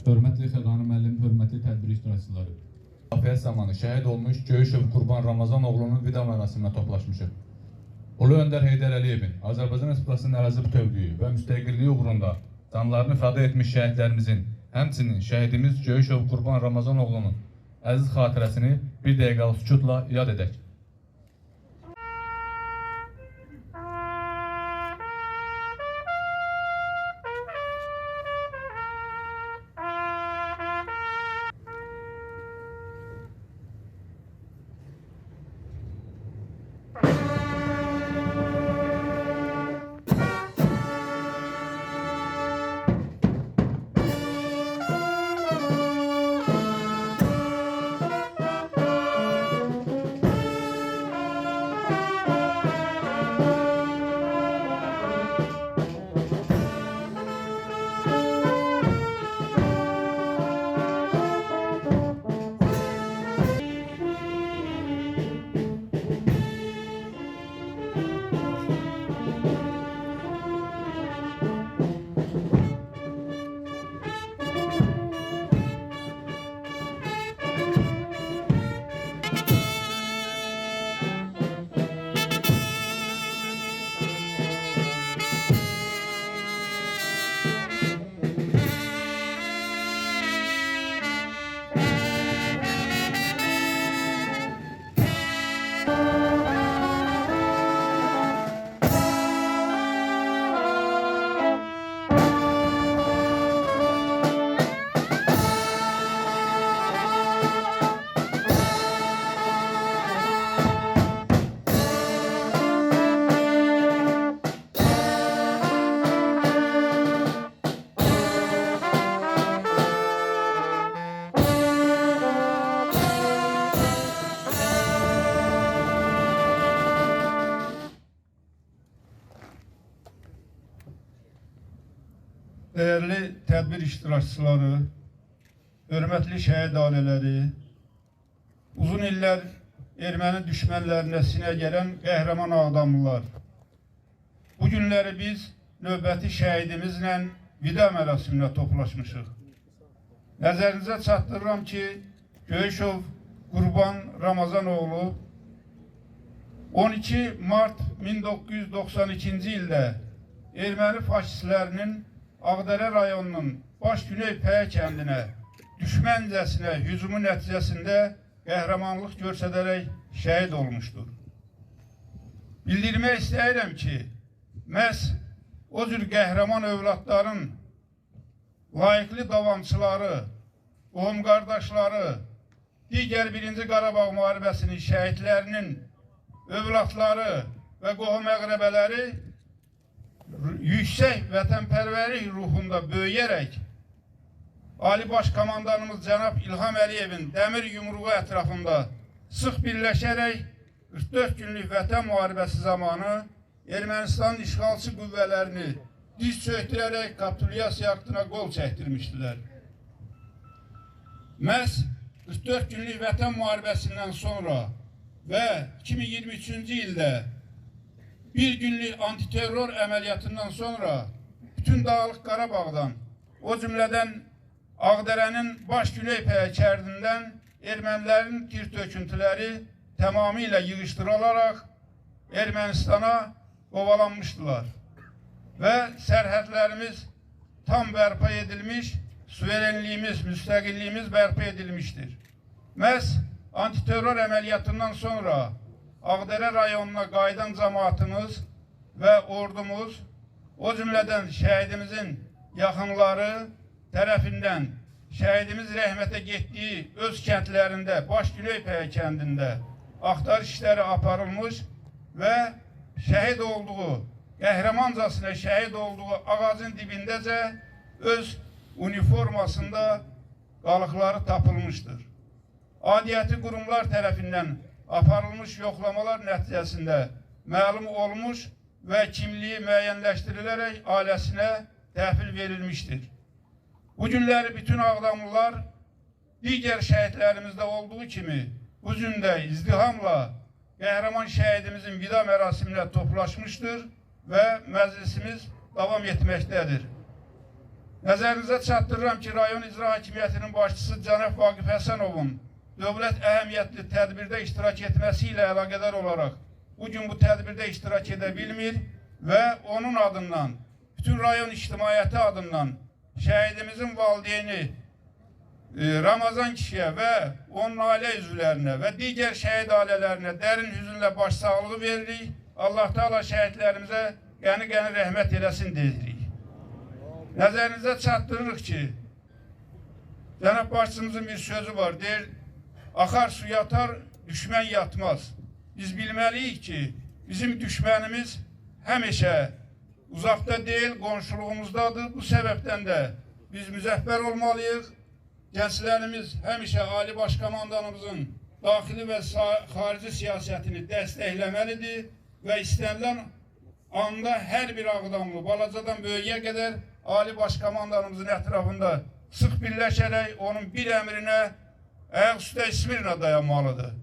Hörmətli Xəqani müəllim, hörmətli tədbir iştirakçıları. Afiyət zamanı şəhid olmuş Göyüşov Qurban Ramazanoğlunun vida mərasiminə toplaşmışıq. Ulu Öndər Heydər Əliyevin Azərbaycan Respublikasının ərazi bütövlüyü və müstəqilliyi uğrunda canlarını fəda etmiş şəhidlərimizin, həmçinin şəhidimiz Göyüşov Qurban Ramazanoğlunun əziz xatirəsini bir dəqiqəlik sükutla yad edək. Değerli tədbir iştirakçıları, hörmətli şəhid ailələri, uzun illər erməni düşmənlərinə sinə gələn qəhrəman adamlar. Bu günləri biz növbəti şəhidimizlə vida mərasiminə toplaşmışıq. Nəzərinizə çatdırıram ki, Göyüşov Qurban Ramazanoğlu 12 mart 1992-ci ildə erməni faşistlərinin Ağdərə rayonunun Baş Güney Pəyə kəndinə düşməncəsinə hücumu nəticəsində qəhrəmanlıq göstərərək şəhid olmuşdur. Bildirmək istəyirəm ki, məhz o cür qəhrəman övladların layiqli davamçıları, qohum qardaşları, digər 1-ci Qarabağ müharibəsinin şəhidlərinin övladları və qohum əqrəbələri yüksək vətənpərvərlik ruhunda böyüyərək Ali Baş Komandanımız Cənab İlham Əliyevin dəmir yumruğu ətrafında sıx birləşərək 44 günlük vətən müharibəsi zamanı Ermənistanın işğalçı qüvvələrini diz çöktürərək kapitulyasiya aktına qol çəkdirmişdilər. Məhz 44 günlük vətən müharibəsindən sonra və 2023-cü ildə bir günlük antiterror əməliyyatından sonra bütün Dağlıq Qarabağdan, o cümlədən Ağdərənin Baş Güney Pəyə kərdindən ermənilərin tir töküntüləri tamamilə yığışdırılaraq Ermənistana qovalanmışdılar və sərhədlərimiz tam bərpa edilmiş, suverenliyimiz, müstəqilliyimiz bərpa edilmişdir. Məhz antiterror əməliyyatından sonra Ağdərə rayonuna qayıdan cəmaatımız və ordumuz, o cümlədən şəhidimizin yaxınları tərəfindən şəhidimiz rəhmətə getdiyi öz kəndlərində, Başgülöypəyə kəndində axtarış işləri aparılmış və şəhid olduğu, qəhrəmancasına şəhid olduğu ağacın dibindəcə öz uniformasında qalıqları tapılmışdır. Adiyyəti qurumlar tərəfindən aparılmış yoxlamalar nəticəsində məlum olmuş və kimliyi müəyyənləşdirilərək ailəsinə təhvil verilmişdir. Bu günləri bütün Ağdamlılar digər şəhidlərimizdə olduğu kimi bu gün də izdihamla qəhrəman şəhidimizin vida mərasiminə toplaşmışdır və məclisimiz davam etməkdədir. Nəzərinizə çatdırıram ki, rayon icra hakimiyyətinin başçısı cənab Vaqif Həsənovun dövlət əhəmiyyətli tədbirdə iştirak etməsi ilə əlaqədar olaraq bugün bu tədbirdə iştirak edə bilmir və onun adından, bütün rayon ictimaiyyəti adından şəhidimizin valideyni Ramazan kişiyə və onun ailə üzvlərinə və digər şəhid ailələrinə dərin hüzünlə başsağlığı veririk. Allah Teala şəhidlərimizə qəni-qəni rəhmət eləsin deyirik. Nəzərinizə çatdırırıq ki, cənab başçımızın bir sözü var, deyir, axar su yatar, düşmən yatmaz. Biz bilməliyik ki, bizim düşmənimiz həmişə uzaqda deyil, qonşuluğumuzdadır. Bu səbəbdən də biz müzəffər olmalıyıq. Gənclərimiz həmişə Ali Baş Komandanımızın daxili və xarici siyasətini dəstəkləməlidir və istənilən anda hər bir Ağdamlı, balacadan böyüyə qədər Ali Baş Komandanımızın ətrafında sıx birləşərək onun bir əmrinə ayaq üstə İsmirna dayanmalıdır.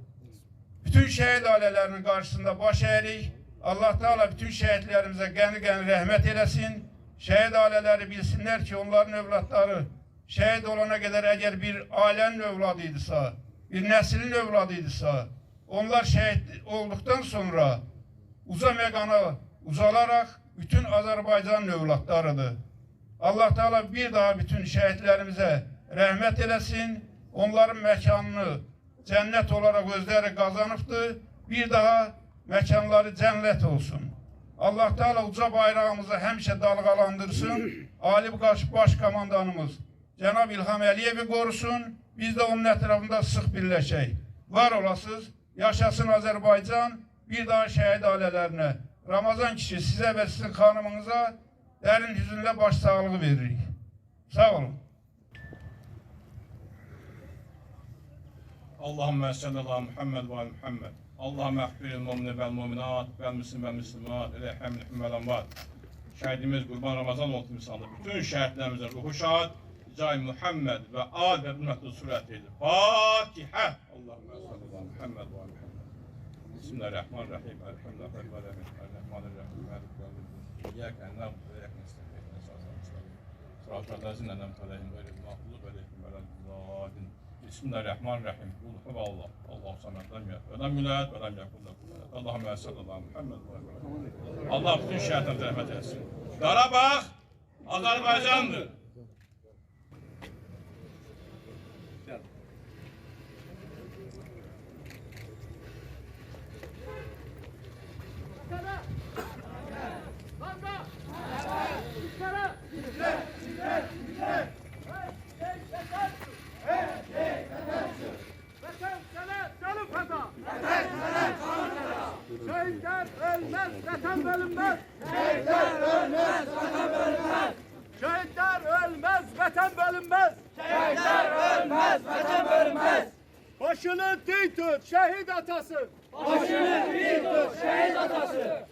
Bütün şəhid ailələrinin qarşısında baş əyirik. Allah Teala bütün şəhidlərimizə qəni-qəni rəhmət eləsin. Şəhid ailələri bilsinlər ki, onların övladları şəhid olana qədər əgər bir ailənin övladıydısa, bir nəslin övladıydısa, onlar şəhid olduqdan sonra uca məqana uzalaraq bütün Azərbaycanın övladlarıdır. Allah Teala bir daha bütün şəhidlərimizə rəhmət eləsin. Onların məkanını cənnət olaraq özləri qazanıbdır. Bir daha məkanları cənnət olsun. Allah Teala uca bayrağımızı həmişə dalğalandırsın. Ali Baş Komandanımız Cənab İlham Əliyevi qorusun. Biz də onun ətrafında sıx birləşək. Var olasınız. Yaşasın Azərbaycan. Bir daha şəhid ailələrinə, Ramazan kişi sizə və sizin xanımınıza dərin hüzünlə başsağlığı veririk. Sağ olun. Allahümme salli ala Muhammed ve Muhammed. Allahümme ehfiril mu'mine vel mu'minat vel muslim vel muslimat eleyhemil hümmelamvat. Şəhidimiz Qurban Ramazan oldu misalda. Bütün şəhidlərimizə ruhu şad, Cay Muhammed ve ad ve hürmetli suretiyle. Fatiha. Allahümme salli ala Muhammed ve Muhammed. Bismillahirrahmanirrahim. Elhamdülillahirrahmanirrahim. Elhamdülillahirrahmanirrahim. İyyâke na'budu ve iyyâke nestaîn. Sıratal lezîne en'amte aleyhim gayril mağdûbi aleyhim veleddâllîn. Bismillahirrahmanirrahim. Kul huvallah. Allahu samed. Lem yulad ve lem yekun lehu kufuven ahad. Allahümme salli ala Muhammed ve Muhammed. Allah bütün şəhidlərimizə rəhmət etsin. Qarabağ Azərbaycandır. Şehitler ölmez, vatan bölünmez. Şehitler ölmez, vatan bölünmez. Şehitler ölmez, vatan bölünmez. Şehitler ölmez, vatan bölünmez. Başını dik tut, şehit atası. Başını dik tut, şehit atası.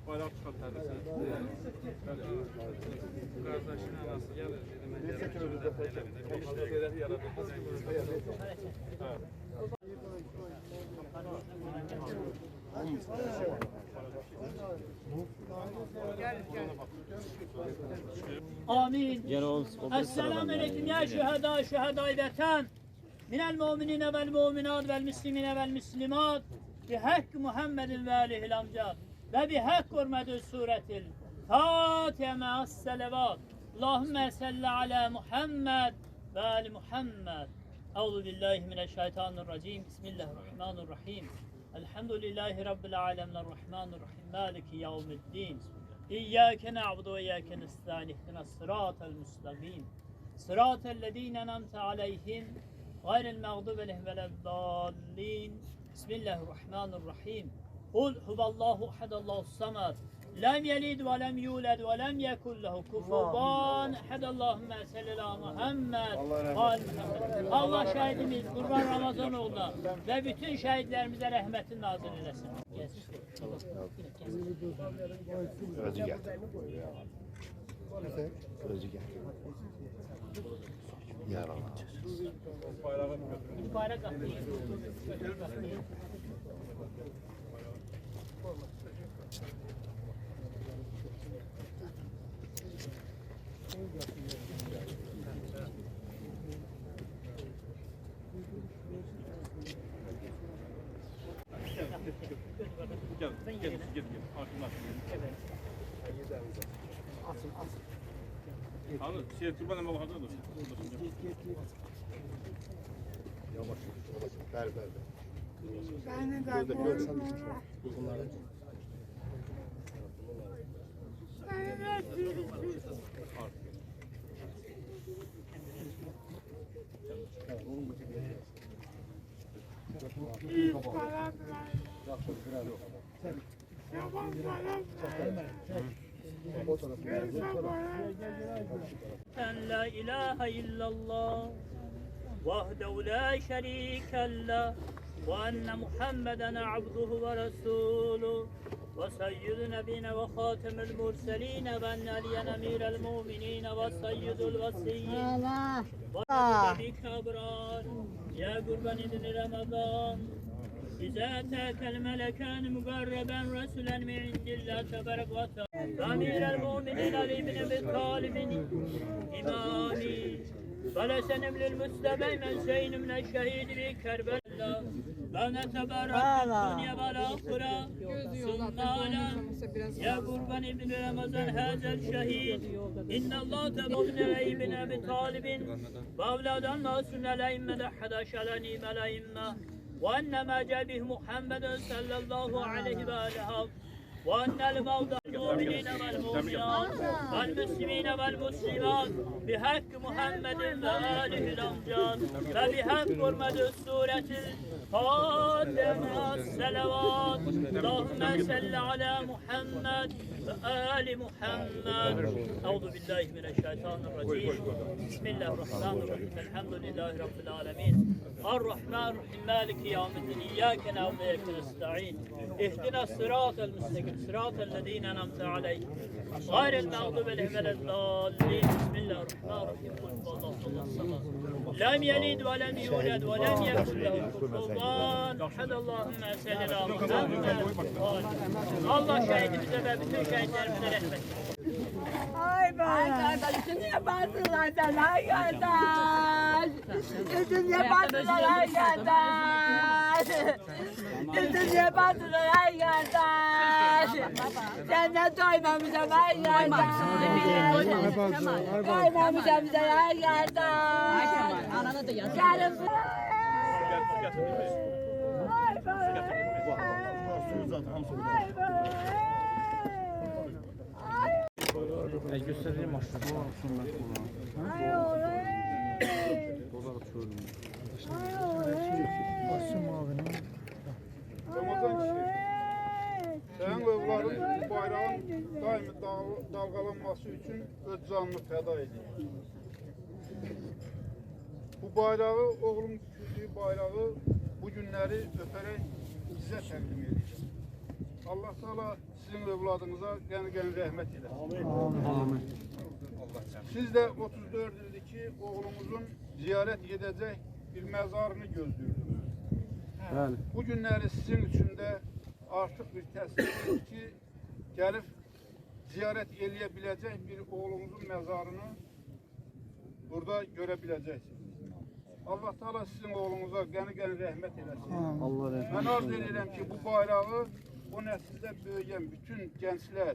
Bayrağı çıxartırız. Qardaşın anası gəlir, dedim, mən Amin. Esselamu aleyküm ya şühedâ-i vatan. Minel mu'minine vel mu'minat vel müslimine vel müslimat. Bihakkı Muhammedin ve aleyhil amcad. Ve bihak hurmeti suretil Fatiha me'as selavat. Allahümme salli ala Muhammed ve ali Muhammed. Euzu billahi mineşşeytanirracim. Bismillahirrahmanirrahim. Elhamdülillahi rabbil alemin. Errahmanirrahim. Maliki yevmiddin. İyyâke na'budu ve iyyâke nestaîn. İhdinas sıratal müstakîm. Sıratellezîne en'amte aleyhim gayril mağdubi aleyhim veleddâllîn. Bismillahirrahmanirrahim. Kul huvallahu ahadallahu samed. Lem yelid ve lem yulad ve lem yekun lehu kufuven ehad. Allahümme salli ala Muhammed. Allah şehidimiz Kurban Ramazanoğlu'na ve bütün şehitlerimize rahmetin nazil eylesin. Özü gel. Özü gel. Yaralı. Bayrak atlayın. Gel. Arkamdan. Anladın? Türban emel hazır dur. Yavaş. Ver. La ilahe illallah vahdehu la şerike lah ve enne Muhammeden abduhu ve resuluhu ve seyyidü nebine ve hatemül murseline ve enne aliyen emirel mu'minine ve seyyidül vesiyyin ve nebik abrar ya kurban idin Ramazan İzâ tâkel melekân mugarreben resülen min indillah tebarek ve teâlâ Amirel mu'minin Ali bin Ebi Talib'in imâmi Felesenim lil müstebey men şeynim ne şehidi bi Kerbela ve neteberrak dünya vel ahire sünnâlen ya kurban ibn Ramazan hazel şehid innallah tebâbine ve ibn Ebi Talib'in ve evladan nasün eleymme de hadaşeleni meleymme وأن ما جاء به محمد صلى الله عليه وآله وأن الموضع المؤمنين والمؤمنات والمسلمين والمسلمات بحق محمد وآله الأمجاد وبحق حرمة سورة الفاتحة الصلوات اللهم صل على محمد وآل محمد أعوذ بالله من الشيطان الرجيم بسم الله الرحمن الرحيم الحمد لله رب العالمين الرحمن الرحيم مالك يوم الدين إياك نعبد وإياك نستعين اهدنا الصراط المستقيم صراط الذين أنعمت عليهم غير المغضوب عليهم ولا الضالين بسم الله الرحمن الرحيم قل هو الله الصمد لم يلد ولم يولد ولم يكن له كفوا أحد اللهم صل على محمد Allah şehidimize ve bütün şehitlerimize rahmet eylesin. Ay kardeşim niye bastılar sen ay kardeş? Kızım niye bastılar ay kardeş? Kızım niye bastılar ay kardeş? Senden doymamışım ay kardeş. Doymamışım bize ay kardeş. Anana da yaz. Gelin. Ay Göstereyim aslında. Ramazan kişi, senin övladın bu bayrağın daimi dalgalanması için öz canını feda ediyor. Bu bayrağı, oğlum küçüldüğü bayrağı bu günleri öperek size təqdim edir. Allah Teala sizin övladınıza gəni rəhmət eylesin. Amin. Siz de 34 ildir ki oğlumuzun ziyaret edecek bir mezarını gözlüyordunuz. Bu günləri sizin üçün də artıq bir təsdiqdir ki, gəlib ziyarət eləyə biləcək bir oğlumuzun məzarını burada görə biləcəksiniz. Allah Teala sizin oğlunuza qəni-qəni rəhmət eləsin. Mən arz edirəm ki, bu bayrağı o nəsildə böyüyən bütün gənclər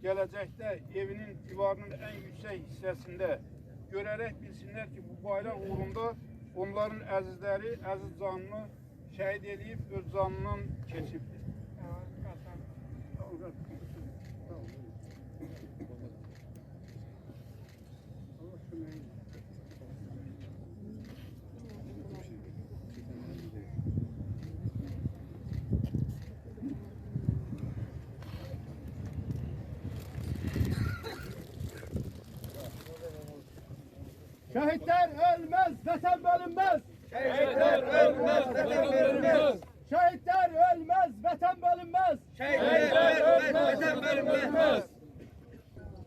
gələcəkdə evinin divarının ən yüksək hissəsində görərək bilsinlər ki, bu bayraq uğrunda onların əzizləri əziz canını şəhid edib öz canından keçibdir. Şehitler ölmez, vatan bölünmez. Şehitler ölmez, vatan bölünmez. Şehitler ölmez, vatan bölünmez. Şehitler ölmez, vatan bölünmez.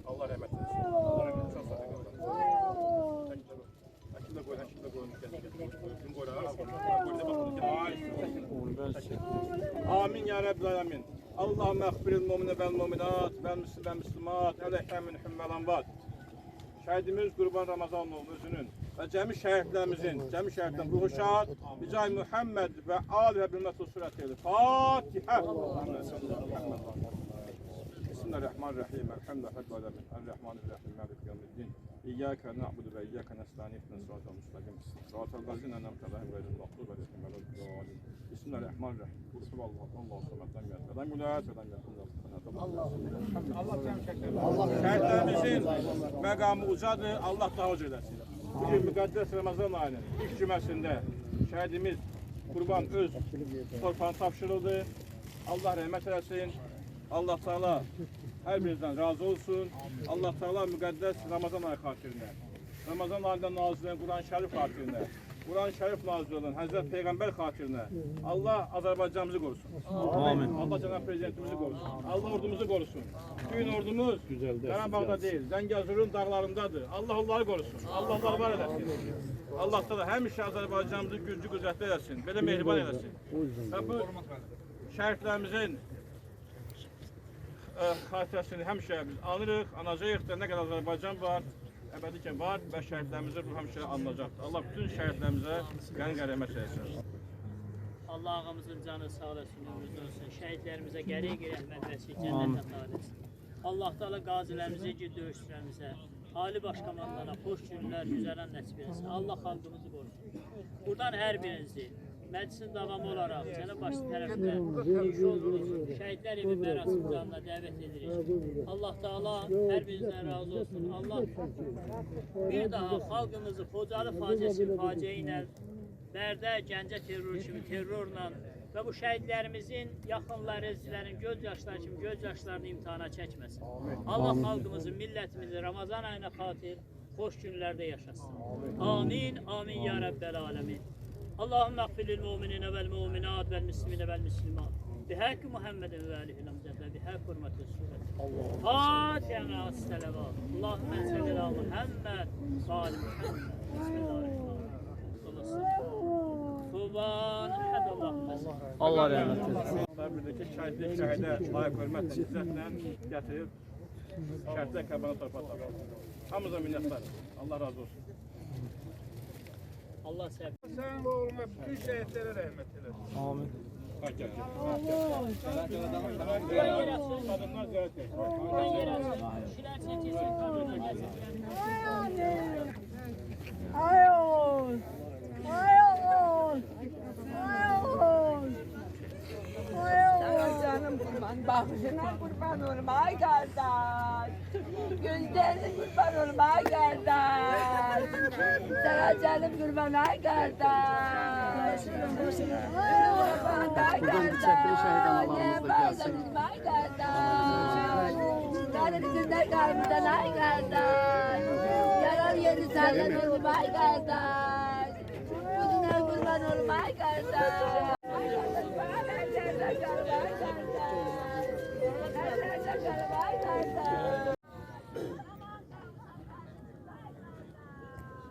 Allah rahmet eylesin. Allah rahmet eylesin. Çok sağ olun. Akılda koy, akılda koy. Tüm koylar. Amin ya Rabbil Alemin. Allahümme ekbiril mümine vel müminat vel müslümat eleyhemin hümmelan vat. Şəhidimiz Qurban Ramazanoğlu özünün və cəmi şəhidlərimizin ruhu şad, Bicay Muhammed və Ali və bilmət surət edir. Fatihə. Bismillahirrahmanirrahim. Elhamdülillahirrahmanirrahim. Errahmanirrahim. Malik yevmiddin. İyyâke na'budu ve iyyâke nestaîn. İhdinas sıratal mustakîm. Sıratal lezîne en'amte aleyhim gayril mağdûbi aleyhim veleddâllîn. Bismillahirrahmanirrahim. Kul huvallahu Allahu samed. Lam yelid ve lam yulad ve lam yekun lahu kufuven ahad. Şəhidlərimizin məqamı ucadır. Allah daha uca eləsin. Bugün müqəddəs Ramazan ayının ilk cüməsində şəhidimiz Qurban öz torpağını tapşırıldı. Allah rəhmət eləsin. Allah Teala hər birinizdən razı olsun. Allah Teala müqəddəs Ramazan ayı xatirinə, Ramazan ayında nazil olan Quran-ı Şərif xatirinə, Quran-ı Şərif nazil olan Həzrət Peyğəmbər xatirinə Allah Azərbaycanımızı qorusun. Amin. Allah Cənab Prezidentimizi qorusun. Allah ordumuzu qorusun. Bugün ordumuz Qarabağda deyil, Zəngəzurun dağlarındadır. Allah onları qorusun. Allah onları var eləsin. Allah da həmişə Azərbaycanımızı güclü qüdrətli eləsin. Belə mehriban eləsin. Və bu şəhidlərimizin xatirəsini həmişə biz anırıq, anacağıq da nə qədər Azərbaycan var, əbədikən var və şəhidlərimizə bu həmişə anılacaqdır. Allah bütün şəhidlərimizə qəni-qəni rəhmət eləsin. Allah ağamızın canı sağ olasın, ömrünüz olsun. Şəhidlərimizə qəriq rəhmət versin, cənnət əta etsin. Allah Teala qazilərimizə, döyüşçülərimizə, Ali Başkomandanlara xoş günlər, güzəran nəsib etsin. Allah xalqımızı qorusun. Buradan hər birinizi məclisin davamı olaraq Cənab Başı tərəfində iş olduğunuz şəhidlər evi mərasimlarına dəvət edirik. Allah Teala hər birinizdən razı olsun. Allah bir daha xalqımızı Xocalı faciə ilə, Bərdə, Gəncə terroru kimi terrorla və bu şəhidlərimizin yaxınları, sizlərin göz yaşları kimi göz yaşlarını imtihana çəkməsin. Allah xalqımızı, millətimizi Ramazan ayına xatir xoş günlərdə yaşasın. Amin, amin ya Rabbəl alemin. Allahümme akfilil mu'minine vel mu'minat vel müslimine vel müslimat. Bihak Muhammedin ve aleyhi amcad ve bihak hurmeti suret. Fatiha ma'as salavat. Allahümme salli ala Muhammed ve ali Muhammed. Bismillahirrahmanirrahim. Subhan Allah rəhmət eylesin. Birdəki şəhidlik şəhidə layiq hörmətlə, izzətlə gətirib şəhidlər kəbana torpaq tapır. Hamıza minnətlər. Allah razı olsun. Allah sevsin. Sənin oğluna bütün şəhidlərə rəhmət eləsin. Amin. Qadınlar ziyarət edir. Ay oğul. Ay oğul. Ay oğul. Ay oğul. Canım kurban, bakışına kurban olma ay kardeş. Gözlerine kurban olma ay kardeş. Sana canım kurban ay kardeş. Kurban ay kardeş. Ay kardeş. Tanrı günler kaybından ay kardeş. Yaralı yeri sallanır ay kardeş. Kurban olma ay kardeş.